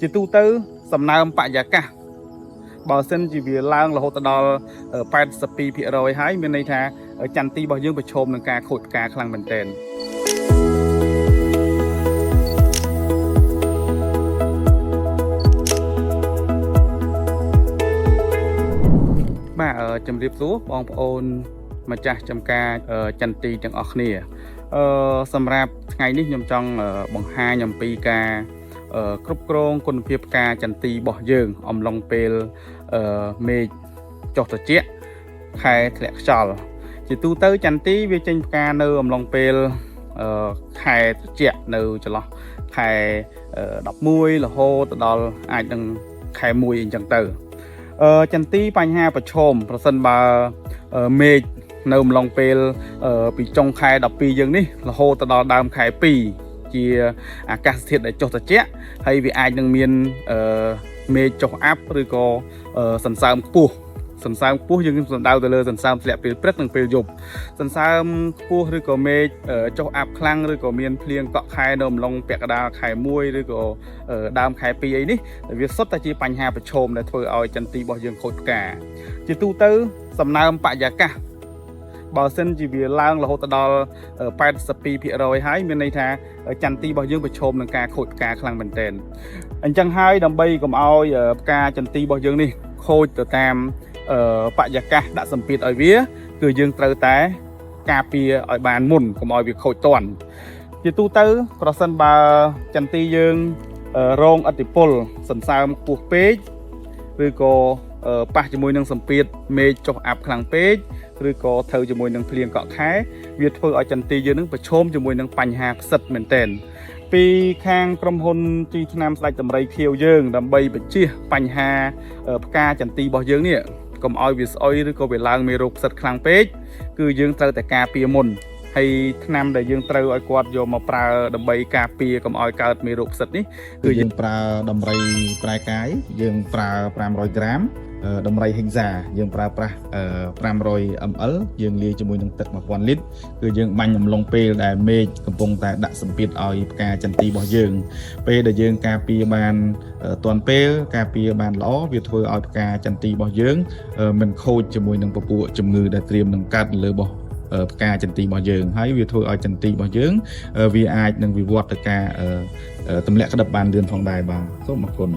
ជាទូទៅសំណើមបរិយាកាសបើសិនជាវាឡើងរហូតដល់82% ហើយមានន័យថាចន្ទទីរបស់យើងប្រឈមនឹងការខូចផ្កាខ្លាំងមែនទែនបាទជំរាបសួរបងប្អូនម្ចាស់ចំការចន្ទទីទាំងអស់គ្នាសម្រាប់ថ្ងៃនេះខ្ញុំចង់បង្ហាញអំពីការគ្រប់គ្រងគុណភាពផ្កាចន្ទទីរបស់យើងអំឡុងពេលមេឃចុះត្រជាក់ខែធ្លាក់ខ្យល់ជាទូទៅចន្ទទីវាចេញផ្កានៅអំឡុងពេលខែត្រជាក់នៅចន្លោះខែ11រហូតដល់អាចនឹងខែ1អីចឹងទៅចន្ទទីបញ្ហាប្រឈមប្រសិនបើមេឃនៅអំឡុងពេលពីចុងខែ12យើងនេះរហូតដល់ដើមខែ2ជាអាកាសធាតុដែលចុះត្រជាក់ហើយវាអាចនឹងមានមេឃចុះអាប់ឬក៏សន្សើមខ្ពស់សន្សើមខ្ពស់យើងសំដៅទៅលើសន្សើមធ្លាក់ពេលព្រឹកនិងពេលយប់សន្សើមខ្ពស់ឬក៏មេឃចុះអាប់ខ្លាំងឬក៏មានភ្លៀងកក់ខែនៅអំឡុងពាក់កណ្ដាលខែ1ឬក៏ដើមខែ2អីនេះវាសុទ្ធតែជាបញ្ហាប្រឈមដែលធ្វើឲ្យចន្ទទីរបស់យើងខូចផ្កាជាទូទៅសំណើមបរិយាកាសបើសិនជាវាឡើងរហូតដល់82% ហើយមានន័យថាចន្ទទីរបស់យើងប្រឈមនឹងការខូចផ្កាខ្លាំងមែនទែនអញ្ចឹងហើយដើម្បីកុំឲ្យផ្កាចន្ទទីរបស់យើងនេះខូចទៅតាមបរិយាកាសដាក់សម្ពាធឲ្យវាគឺយើងត្រូវតែការពារឲ្យបានមុនកុំឲ្យវាខូចទាន់ជាទូទៅប្រសិនបើចន្ទទីយើងរងឥទ្ធិពលសន្សើមខ្ពស់ពេកឬក៏ប៉ះជាមួយនឹងសម្ពាធមេឃចុះអាប់ខ្លាំងពេកឬក៏ត្រូវជាមួយនឹងភ្លៀងកក់ខែវាធ្វើឲ្យចន្ទទីយើងនឹងប្រឈមជាមួយនឹងបញ្ហាផ្សិតមែនទែនពីខាងក្រុមហ៊ុនជីថ្នាំស្ដេចតម្រៃខៀវយើងដើម្បីបញ្ជៀសបញ្ហាផ្កាចន្ទទីរបស់យើងនេះកុំឲ្យវាស្អុយឬក៏វាឡើងមេរោគផ្សិតខ្លាំងពេកគឺយើងត្រូវតែការពារមុនហើយថ្នាំដែលយើងត្រូវឲ្យគាត់យកមកប្រើដើម្បីការពារកុំឲ្យកើតមេរោគផ្សិតនេះគឺយើងប្រើដំរីប្រែកាយយើងប្រើ500 ក្រាមដំរីហិង្សាយើងប្រើប្រាស់500 ml យើងលាយជាមួយនឹងទឹក1000 លីត្រគឺយើងបាញ់អំឡុងពេលដែលមេឃកំពុងតែដាក់សម្ពាធឲ្យផ្កាចន្ទទីរបស់យើងពេលដែលយើងការពារបានទាន់ពេលការពារបានល្អវាធ្វើឲ្យផ្កាចន្ទទីរបស់យើងមិនខូចជាមួយនឹងពពួកជំងឺដែលត្រៀមនឹងកើតលើរបស់ផ្កាចន្ទទីរបស់យើងហើយវាធ្វើឲ្យចន្ទទីរបស់យើងវាអាចនឹងវិវត្តទៅការទម្លាក់ក្តឹបបានលឿនផងដែរបាទសូមអរគុណ